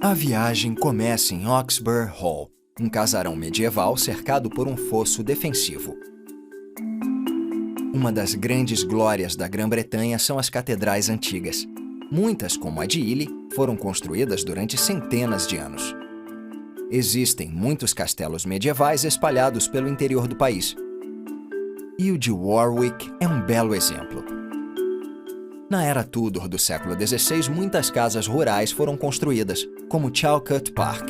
A viagem começa em Oxburgh Hall, um casarão medieval cercado por um fosso defensivo. Uma das grandes glórias da Grã-Bretanha são as catedrais antigas. Muitas, como a de Ely, foram construídas durante centenas de anos. Existem muitos castelos medievais espalhados pelo interior do país. E o de Warwick é um belo exemplo. Na era Tudor do século XVI, muitas casas rurais foram construídas, como Charlcote Park.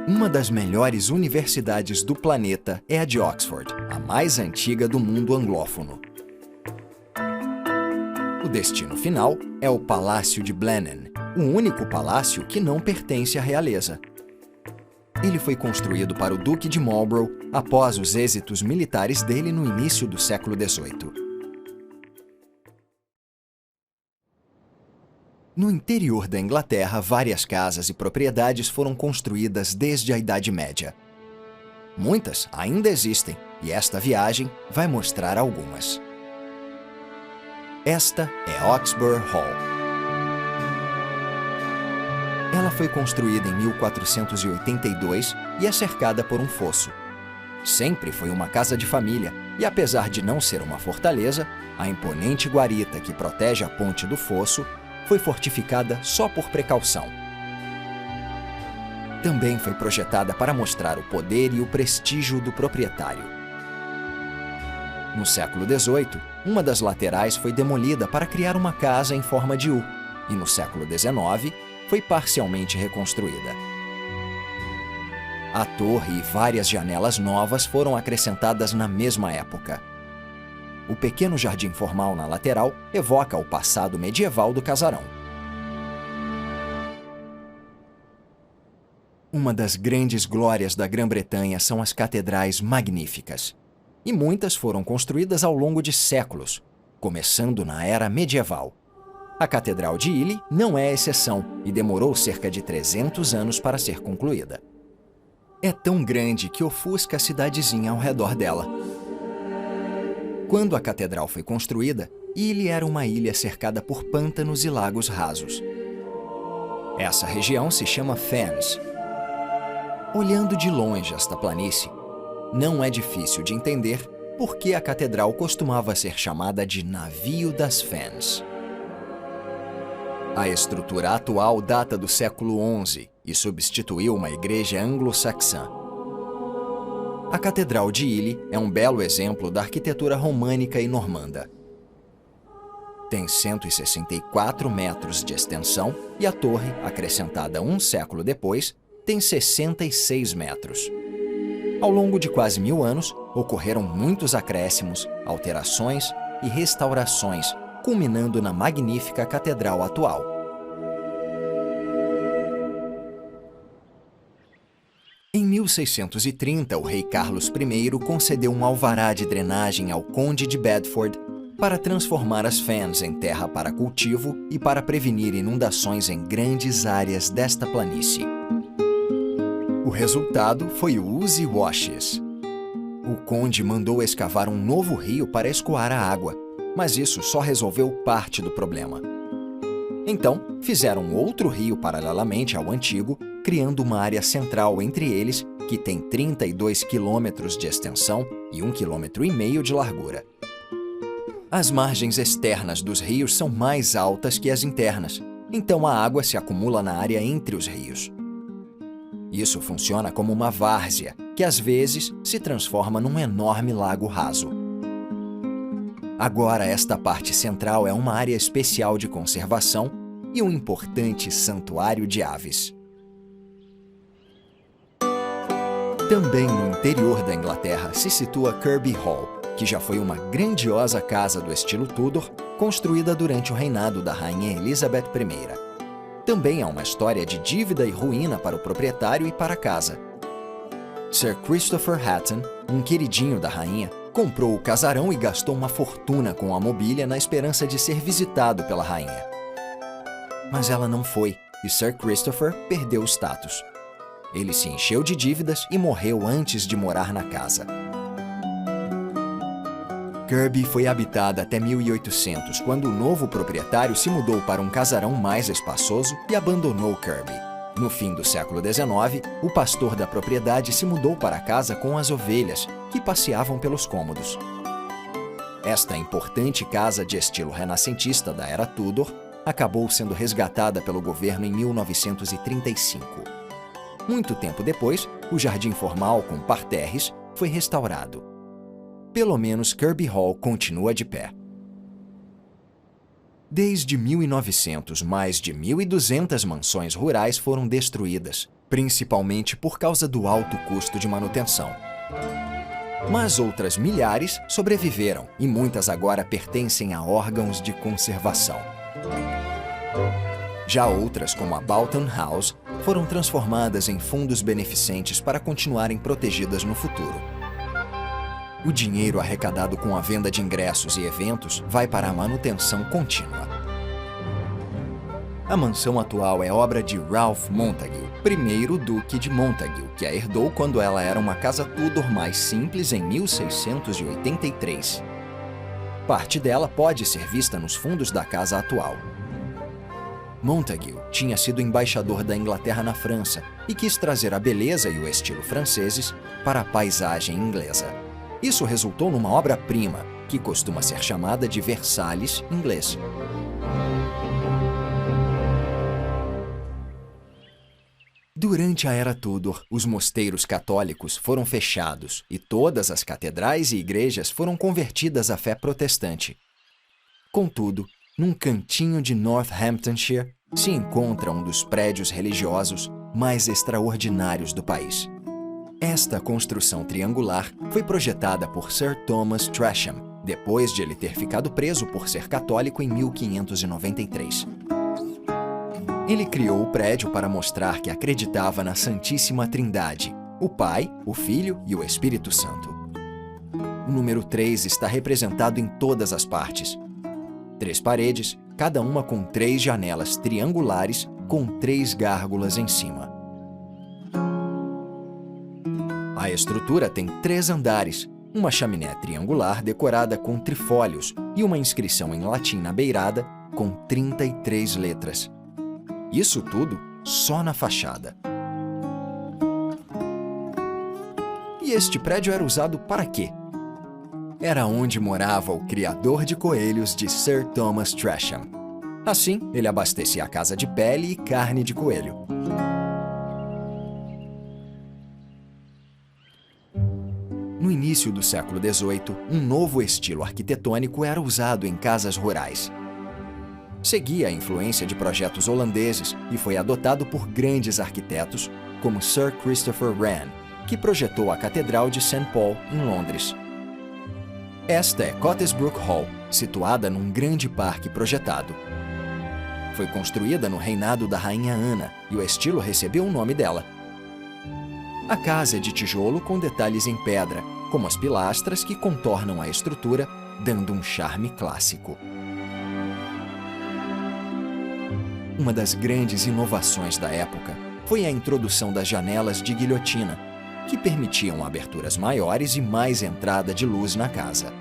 Uma das melhores universidades do planeta é a de Oxford, a mais antiga do mundo anglófono. O destino final é o Palácio de Blenheim, o único palácio que não pertence à realeza. Ele foi construído para o Duque de Marlborough após os êxitos militares dele no início do século XVIII. No interior da Inglaterra, várias casas e propriedades foram construídas desde a Idade Média. Muitas ainda existem, e esta viagem vai mostrar algumas. Esta é Oxburgh Hall. Ela foi construída em 1482 e é cercada por um fosso. Sempre foi uma casa de família e, apesar de não ser uma fortaleza, a imponente guarita que protege a ponte do fosso foi fortificada só por precaução. Também foi projetada para mostrar o poder e o prestígio do proprietário. No século XVIII, uma das laterais foi demolida para criar uma casa em forma de U, e no século XIX, foi parcialmente reconstruída. A torre e várias janelas novas foram acrescentadas na mesma época. O pequeno jardim formal na lateral evoca o passado medieval do casarão. Uma das grandes glórias da Grã-Bretanha são as catedrais magníficas. E muitas foram construídas ao longo de séculos, começando na era medieval. A Catedral de Ely não é exceção e demorou cerca de 300 anos para ser concluída. É tão grande que ofusca a cidadezinha ao redor dela. Quando a catedral foi construída, Ely era uma ilha cercada por pântanos e lagos rasos. Essa região se chama Fens. Olhando de longe esta planície, não é difícil de entender por que a catedral costumava ser chamada de Navio das Fens. A estrutura atual data do século XI e substituiu uma igreja anglo-saxã. A Catedral de Ely é um belo exemplo da arquitetura românica e normanda. Tem 164 metros de extensão e a torre, acrescentada um século depois, tem 66 metros. Ao longo de quase 1000 anos, ocorreram muitos acréscimos, alterações e restaurações, culminando na magnífica catedral atual. Em 1630, o rei Carlos I concedeu um alvará de drenagem ao conde de Bedford para transformar as Fens em terra para cultivo e para prevenir inundações em grandes áreas desta planície. O resultado foi o Uzi Washes. O conde mandou escavar um novo rio para escoar a água, mas isso só resolveu parte do problema. Então, fizeram outro rio paralelamente ao antigo, criando uma área central entre eles, que tem 32 quilômetros de extensão e 1,5 km de largura. As margens externas dos rios são mais altas que as internas, então a água se acumula na área entre os rios. Isso funciona como uma várzea, que às vezes se transforma num enorme lago raso. Agora, esta parte central é uma área especial de conservação e um importante santuário de aves. Também no interior da Inglaterra se situa Kirby Hall, que já foi uma grandiosa casa do estilo Tudor, construída durante o reinado da rainha Elizabeth I. Também é uma história de dívida e ruína para o proprietário e para a casa. Sir Christopher Hatton, um queridinho da rainha, comprou o casarão e gastou uma fortuna com a mobília na esperança de ser visitado pela rainha. Mas ela não foi, e Sir Christopher perdeu o status. Ele se encheu de dívidas e morreu antes de morar na casa. Kirby foi habitada até 1800, quando o novo proprietário se mudou para um casarão mais espaçoso e abandonou Kirby. No fim do século XIX, o pastor da propriedade se mudou para a casa com as ovelhas, que passeavam pelos cômodos. Esta importante casa de estilo renascentista da era Tudor acabou sendo resgatada pelo governo em 1935. Muito tempo depois, o jardim formal com parterres foi restaurado. Pelo menos Kirby Hall continua de pé. Desde 1900, mais de 1.200 mansões rurais foram destruídas, principalmente por causa do alto custo de manutenção. Mas outras milhares sobreviveram e muitas agora pertencem a órgãos de conservação. Já outras, como a Boughton House, foram transformadas em fundos beneficentes para continuarem protegidas no futuro. O dinheiro arrecadado com a venda de ingressos e eventos vai para a manutenção contínua. A mansão atual é obra de Ralph Montague, primeiro Duque de Montague, que a herdou quando ela era uma casa Tudor mais simples em 1683. Parte dela pode ser vista nos fundos da casa atual. Montague tinha sido embaixador da Inglaterra na França e quis trazer a beleza e o estilo franceses para a paisagem inglesa. Isso resultou numa obra-prima, que costuma ser chamada de Versalhes inglês. Durante a Era Tudor, os mosteiros católicos foram fechados e todas as catedrais e igrejas foram convertidas à fé protestante. Contudo, num cantinho de Northamptonshire, se encontra um dos prédios religiosos mais extraordinários do país. Esta construção triangular foi projetada por Sir Thomas Tresham, depois de ele ter ficado preso por ser católico em 1593. Ele criou o prédio para mostrar que acreditava na Santíssima Trindade, o Pai, o Filho e o Espírito Santo. O número 3 está representado em todas as partes. 3 paredes, cada uma com 3 janelas triangulares com 3 gárgulas em cima. A estrutura tem 3 andares, uma chaminé triangular decorada com trifólios e uma inscrição em latim na beirada com 33 letras. Isso tudo só na fachada. E este prédio era usado para quê? Era onde morava o criador de coelhos de Sir Thomas Tresham. Assim, ele abastecia a casa de pele e carne de coelho. No início do século XVIII, um novo estilo arquitetônico era usado em casas rurais. Seguia a influência de projetos holandeses e foi adotado por grandes arquitetos, como Sir Christopher Wren, que projetou a Catedral de St. Paul, em Londres. Esta é Cottesbrooke Hall, situada num grande parque projetado. Foi construída no reinado da Rainha Ana e o estilo recebeu o nome dela. A casa é de tijolo com detalhes em pedra, como as pilastras que contornam a estrutura, dando um charme clássico. Uma das grandes inovações da época foi a introdução das janelas de guilhotina, que permitiam aberturas maiores e mais entrada de luz na casa.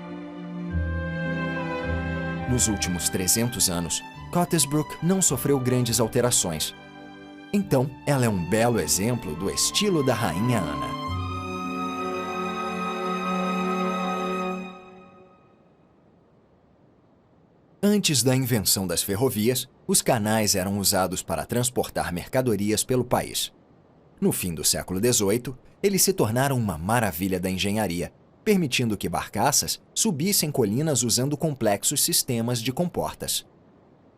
Nos últimos 300 anos, Cottesbrooke não sofreu grandes alterações. Então, ela é um belo exemplo do estilo da Rainha Ana. Antes da invenção das ferrovias, os canais eram usados para transportar mercadorias pelo país. No fim do século XVIII, eles se tornaram uma maravilha da engenharia, permitindo que barcaças subissem colinas usando complexos sistemas de comportas.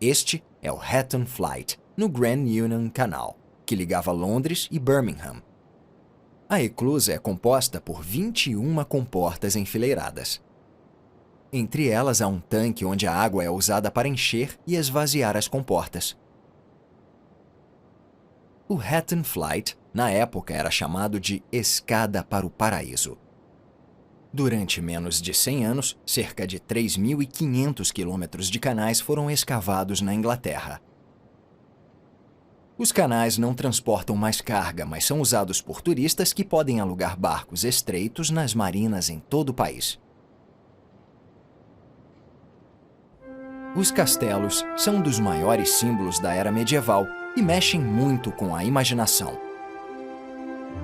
Este é o Hatton Flight, no Grand Union Canal, que ligava Londres e Birmingham. A eclusa é composta por 21 comportas enfileiradas. Entre elas há um tanque onde a água é usada para encher e esvaziar as comportas. O Hatton Flight, na época, era chamado de Escada para o Paraíso. Durante menos de 100 anos, cerca de 3.500 quilômetros de canais foram escavados na Inglaterra. Os canais não transportam mais carga, mas são usados por turistas que podem alugar barcos estreitos nas marinas em todo o país. Os castelos são um dos maiores símbolos da era medieval e mexem muito com a imaginação.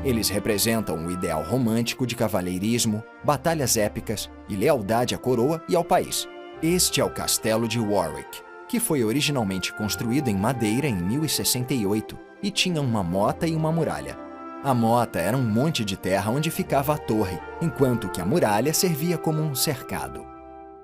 Eles representam o ideal romântico de cavalheirismo, batalhas épicas e lealdade à coroa e ao país. Este é o Castelo de Warwick, que foi originalmente construído em madeira em 1068 e tinha uma mota e uma muralha. A mota era um monte de terra onde ficava a torre, enquanto que a muralha servia como um cercado.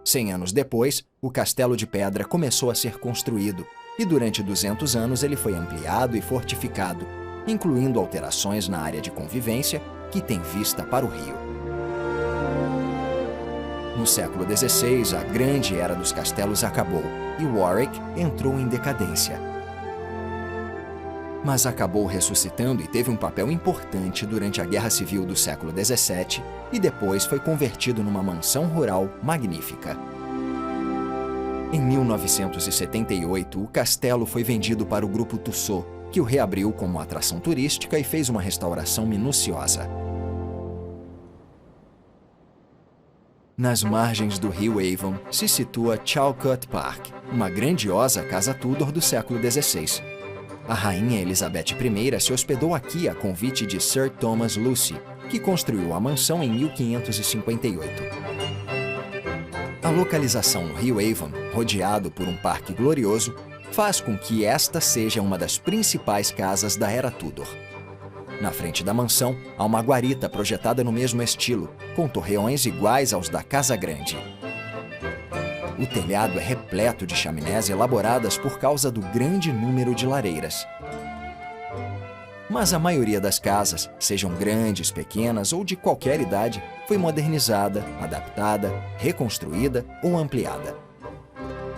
100 anos depois, o Castelo de Pedra começou a ser construído e durante 200 anos ele foi ampliado e fortificado, incluindo alterações na área de convivência, que tem vista para o rio. No século XVI, a grande era dos castelos acabou e Warwick entrou em decadência. Mas acabou ressuscitando e teve um papel importante durante a Guerra Civil do século XVII e depois foi convertido numa mansão rural magnífica. Em 1978, o castelo foi vendido para o Grupo Tussauds, que o reabriu como atração turística e fez uma restauração minuciosa. Nas margens do rio Avon se situa Charlecote Park, uma grandiosa casa Tudor do século XVI. A rainha Elizabeth I se hospedou aqui a convite de Sir Thomas Lucy, que construiu a mansão em 1558. A localização no rio Avon, rodeado por um parque glorioso, faz com que esta seja uma das principais casas da era Tudor. Na frente da mansão, há uma guarita projetada no mesmo estilo, com torreões iguais aos da Casa Grande. O telhado é repleto de chaminés elaboradas por causa do grande número de lareiras. Mas a maioria das casas, sejam grandes, pequenas ou de qualquer idade, foi modernizada, adaptada, reconstruída ou ampliada.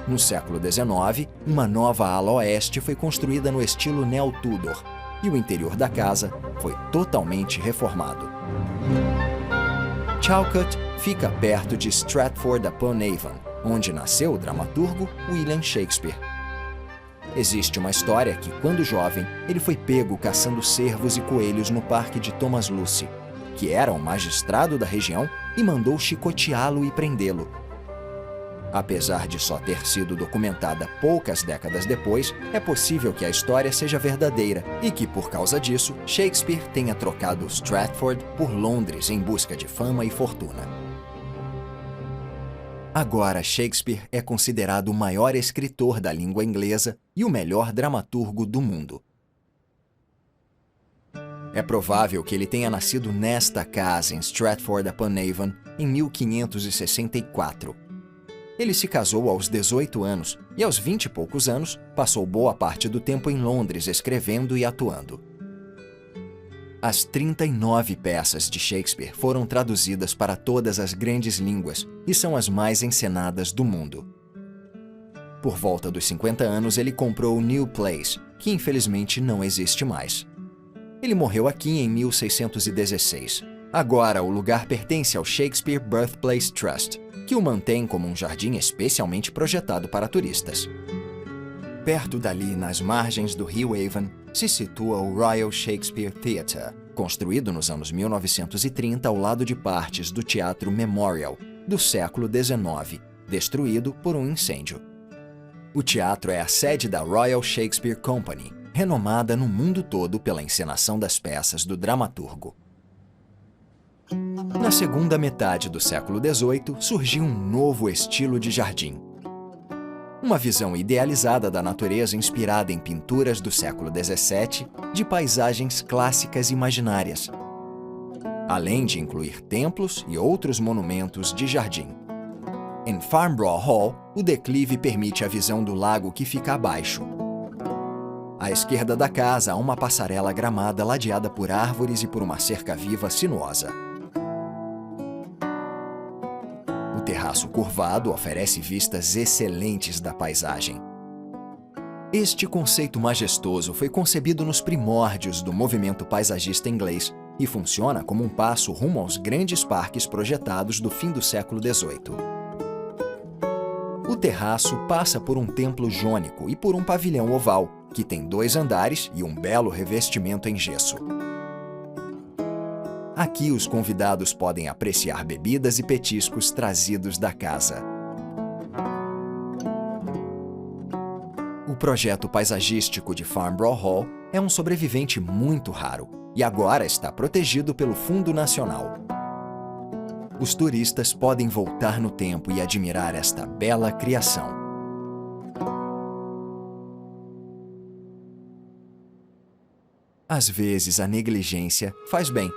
No século XIX, uma nova ala oeste foi construída no estilo neo-Tudor e o interior da casa foi totalmente reformado. Charlecote fica perto de Stratford-upon-Avon, onde nasceu o dramaturgo William Shakespeare. Existe uma história que, quando jovem, ele foi pego caçando cervos e coelhos no parque de Thomas Lucy, que era um magistrado da região e mandou chicoteá-lo e prendê-lo. Apesar de só ter sido documentada poucas décadas depois, é possível que a história seja verdadeira e que, por causa disso, Shakespeare tenha trocado Stratford por Londres em busca de fama e fortuna. Agora, Shakespeare é considerado o maior escritor da língua inglesa e o melhor dramaturgo do mundo. É provável que ele tenha nascido nesta casa em Stratford-upon-Avon em 1564. Ele se casou aos 18 anos e, aos 20 e poucos anos, passou boa parte do tempo em Londres escrevendo e atuando. As 39 peças de Shakespeare foram traduzidas para todas as grandes línguas e são as mais encenadas do mundo. Por volta dos 50 anos, ele comprou o New Place, que infelizmente não existe mais. Ele morreu aqui em 1616. Agora, o lugar pertence ao Shakespeare Birthplace Trust, que o mantém como um jardim especialmente projetado para turistas. Perto dali, nas margens do rio Avon, se situa o Royal Shakespeare Theatre, construído nos anos 1930 ao lado de partes do Teatro Memorial, do século XIX, destruído por um incêndio. O teatro é a sede da Royal Shakespeare Company, renomada no mundo todo pela encenação das peças do dramaturgo. Na segunda metade do século XVIII, surgiu um novo estilo de jardim. Uma visão idealizada da natureza inspirada em pinturas do século XVII de paisagens clássicas imaginárias, além de incluir templos e outros monumentos de jardim. Em Farnborough Hall, o declive permite a visão do lago que fica abaixo. À esquerda da casa há uma passarela gramada ladeada por árvores e por uma cerca viva sinuosa. O terraço curvado oferece vistas excelentes da paisagem. Este conceito majestoso foi concebido nos primórdios do movimento paisagista inglês e funciona como um passo rumo aos grandes parques projetados do fim do século XVIII. O terraço passa por um templo jônico e por um pavilhão oval, que tem 2 andares e um belo revestimento em gesso. Aqui os convidados podem apreciar bebidas e petiscos trazidos da casa. projeto paisagístico de Farnborough Hall é um sobrevivente muito raro e agora está protegido pelo Fundo Nacional. Os turistas podem voltar no tempo e admirar esta bela criação. Às vezes, a negligência faz bem.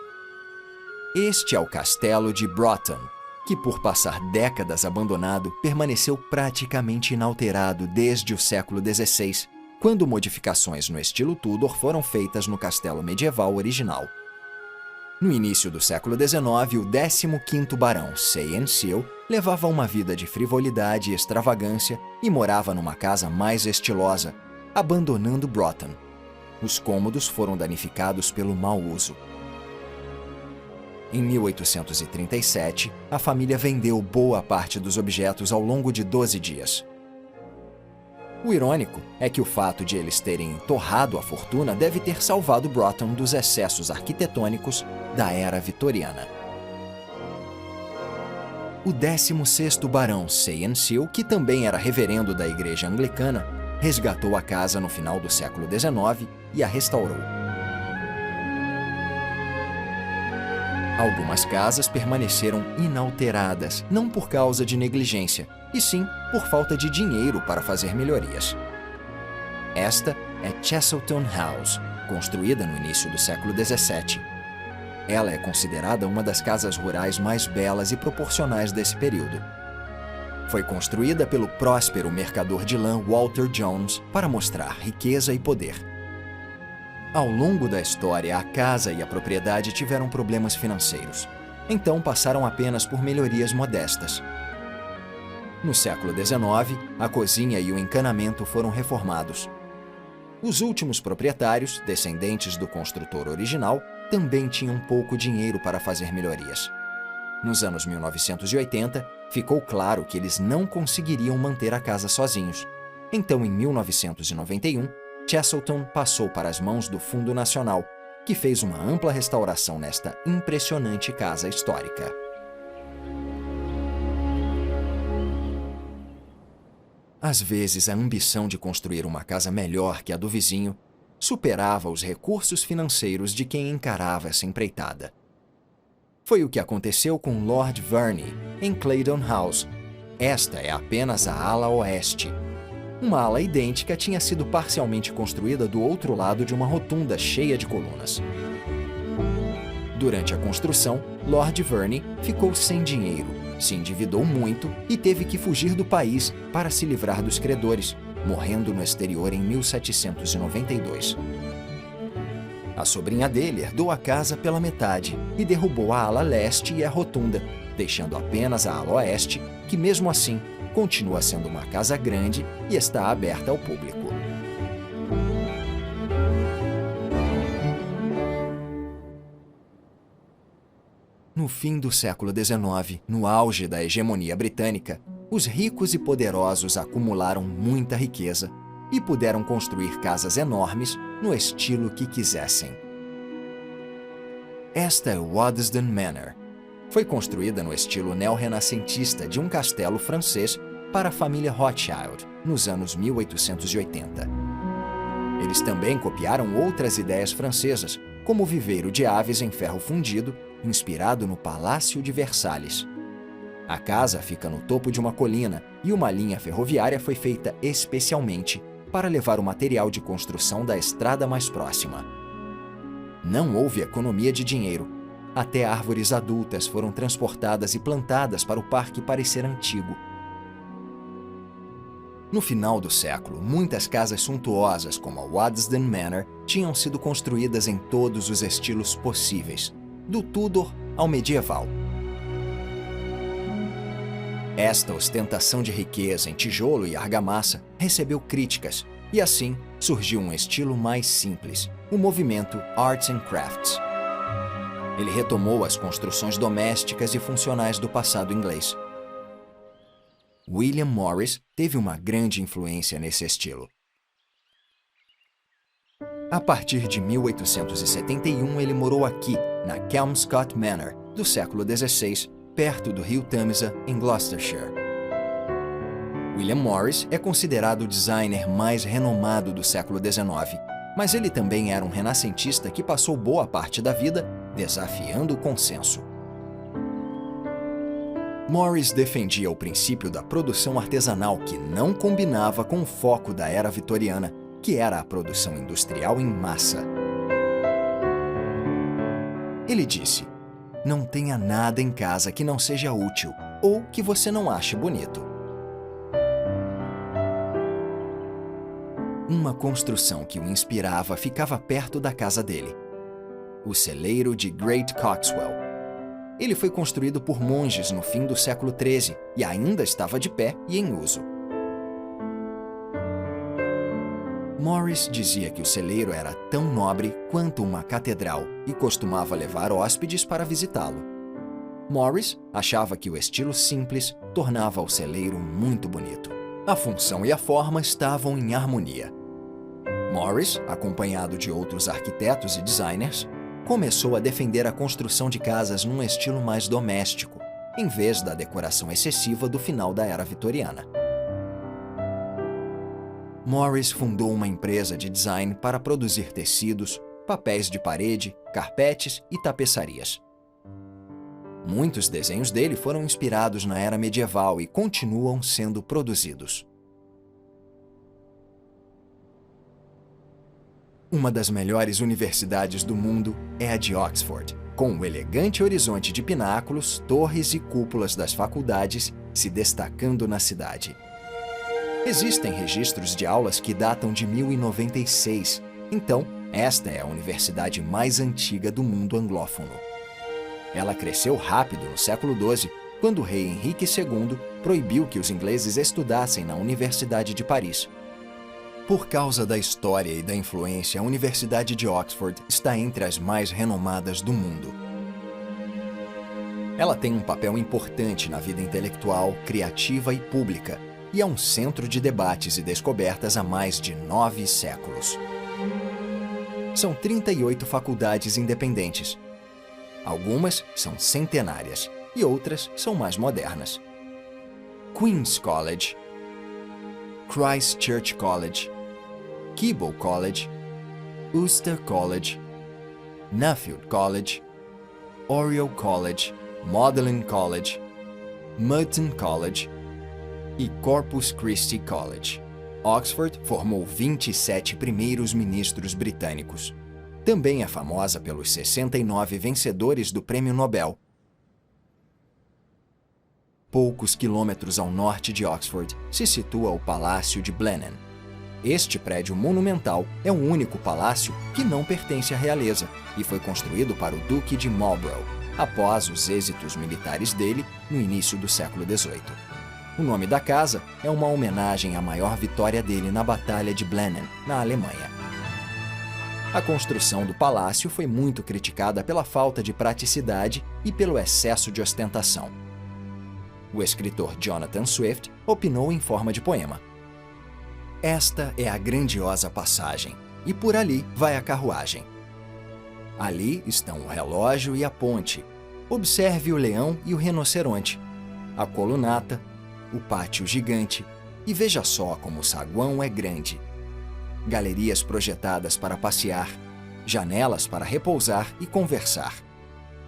Este é o castelo de Broughton, que por passar décadas abandonado, permaneceu praticamente inalterado desde o século XVI, quando modificações no estilo Tudor foram feitas no castelo medieval original. No início do século XIX, o 15º barão, Say Seal, levava uma vida de frivolidade e extravagância e morava numa casa mais estilosa, abandonando Broughton. Os cômodos foram danificados pelo mau uso. Em 1837, a família vendeu boa parte dos objetos ao longo de 12 dias. O irônico é que o fato de eles terem torrado a fortuna deve ter salvado Broughton dos excessos arquitetônicos da era vitoriana. O 16º barão Say Seal, que também era reverendo da igreja anglicana, resgatou a casa no final do século XIX e a restaurou. Algumas casas permaneceram inalteradas, não por causa de negligência, e sim por falta de dinheiro para fazer melhorias. Esta é Chesilton House, construída no início do século XVII. Ela é considerada uma das casas rurais mais belas e proporcionais desse período. Foi construída pelo próspero mercador de lã Walter Jones para mostrar riqueza e poder. Ao longo da história, a casa e a propriedade tiveram problemas financeiros, então passaram apenas por melhorias modestas. No século XIX, a cozinha e o encanamento foram reformados. Os últimos proprietários, descendentes do construtor original, também tinham pouco dinheiro para fazer melhorias. Nos anos 1980, ficou claro que eles não conseguiriam manter a casa sozinhos. Então, em 1991, Chesilton passou para as mãos do Fundo Nacional, que fez uma ampla restauração nesta impressionante casa histórica. Às vezes, a ambição de construir uma casa melhor que a do vizinho superava os recursos financeiros de quem encarava essa empreitada. Foi o que aconteceu com Lord Verney, em Claydon House. Esta é apenas a ala oeste. Uma ala idêntica tinha sido parcialmente construída do outro lado de uma rotunda cheia de colunas. Durante a construção, Lord Verney ficou sem dinheiro, se endividou muito e teve que fugir do país para se livrar dos credores, morrendo no exterior em 1792. A sobrinha dele herdou a casa pela metade e derrubou a ala leste e a rotunda, deixando apenas a ala oeste, que mesmo assim continua sendo uma casa grande e está aberta ao público. No fim do século XIX, no auge da hegemonia britânica, os ricos e poderosos acumularam muita riqueza e puderam construir casas enormes no estilo que quisessem. Esta é Waddesdon Manor. Foi construída no estilo neorrenascentista de um castelo francês para a família Rothschild, nos anos 1880. Eles também copiaram outras ideias francesas, como o viveiro de aves em ferro fundido, inspirado no Palácio de Versalhes. A casa fica no topo de uma colina e uma linha ferroviária foi feita especialmente para levar o material de construção da estrada mais próxima. Não houve economia de dinheiro. Até árvores adultas foram transportadas e plantadas para o parque parecer antigo. No final do século, muitas casas suntuosas, como a Waddesdon Manor, tinham sido construídas em todos os estilos possíveis, do Tudor ao medieval. Esta ostentação de riqueza em tijolo e argamassa recebeu críticas, e assim surgiu um estilo mais simples, o movimento Arts and Crafts. Ele retomou as construções domésticas e funcionais do passado inglês. William Morris teve uma grande influência nesse estilo. A partir de 1871, ele morou aqui, na Kelmscott Manor, do século XVI, perto do rio Tamisa, em Gloucestershire. William Morris é considerado o designer mais renomado do século XIX, mas ele também era um renascentista que passou boa parte da vida desafiando o consenso. Morris defendia o princípio da produção artesanal que não combinava com o foco da era vitoriana, que era a produção industrial em massa. Ele disse: "Não tenha nada em casa que não seja útil ou que você não ache bonito." Uma construção que o inspirava ficava perto da casa dele: o celeiro de Great Coxwell. Ele foi construído por monges no fim do século XIII e ainda estava de pé e em uso. Morris dizia que o celeiro era tão nobre quanto uma catedral e costumava levar hóspedes para visitá-lo. Morris achava que o estilo simples tornava o celeiro muito bonito. A função e a forma estavam em harmonia. Morris, acompanhado de outros arquitetos e designers, começou a defender a construção de casas num estilo mais doméstico, em vez da decoração excessiva do final da era vitoriana. Morris fundou uma empresa de design para produzir tecidos, papéis de parede, carpetes e tapeçarias. Muitos desenhos dele foram inspirados na era medieval e continuam sendo produzidos. Uma das melhores universidades do mundo é a de Oxford, com um elegante horizonte de pináculos, torres e cúpulas das faculdades se destacando na cidade. Existem registros de aulas que datam de 1096, então esta é a universidade mais antiga do mundo anglófono. Ela cresceu rápido no século XII, quando o rei Henrique II proibiu que os ingleses estudassem na Universidade de Paris. Por causa da história e da influência, a Universidade de Oxford está entre as mais renomadas do mundo. Ela tem um papel importante na vida intelectual, criativa e pública, e é um centro de debates e descobertas há mais de 9 séculos. São 38 faculdades independentes. Algumas são centenárias e outras são mais modernas. Queen's College, Christ Church College, Keble College, Worcester College, Nuffield College, Oriel College, Magdalen College, Merton College e Corpus Christi College. Oxford formou 27 primeiros ministros britânicos. Também é famosa pelos 69 vencedores do Prêmio Nobel. Poucos quilômetros ao norte de Oxford se situa o Palácio de Blenheim. Este prédio monumental é o único palácio que não pertence à realeza e foi construído para o Duque de Marlborough, após os êxitos militares dele no início do século XVIII. O nome da casa é uma homenagem à maior vitória dele na Batalha de Blenheim, na Alemanha. A construção do palácio foi muito criticada pela falta de praticidade e pelo excesso de ostentação. O escritor Jonathan Swift opinou em forma de poema: "Esta é a grandiosa passagem, e por ali vai a carruagem. Ali estão o relógio e a ponte. Observe o leão e o rinoceronte, a colunata, o pátio gigante, e veja só como o saguão é grande. Galerias projetadas para passear, janelas para repousar e conversar,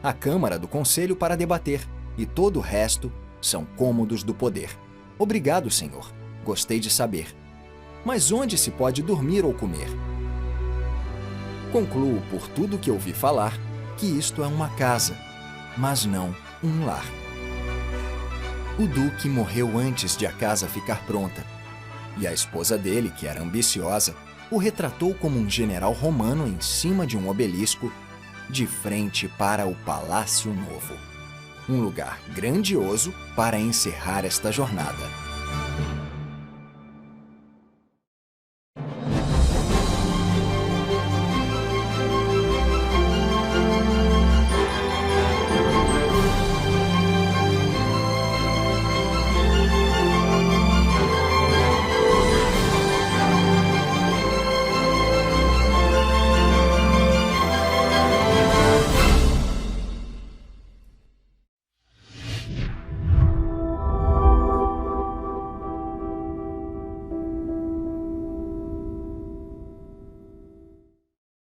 a Câmara do Conselho para debater, e todo o resto são cômodos do poder. Obrigado, senhor. Gostei de saber. Mas onde se pode dormir ou comer? Concluo por tudo que ouvi falar que isto é uma casa, mas não um lar." O duque morreu antes de a casa ficar pronta, e a esposa dele, que era ambiciosa, o retratou como um general romano em cima de um obelisco, de frente para o Palácio Novo. Um lugar grandioso para encerrar esta jornada.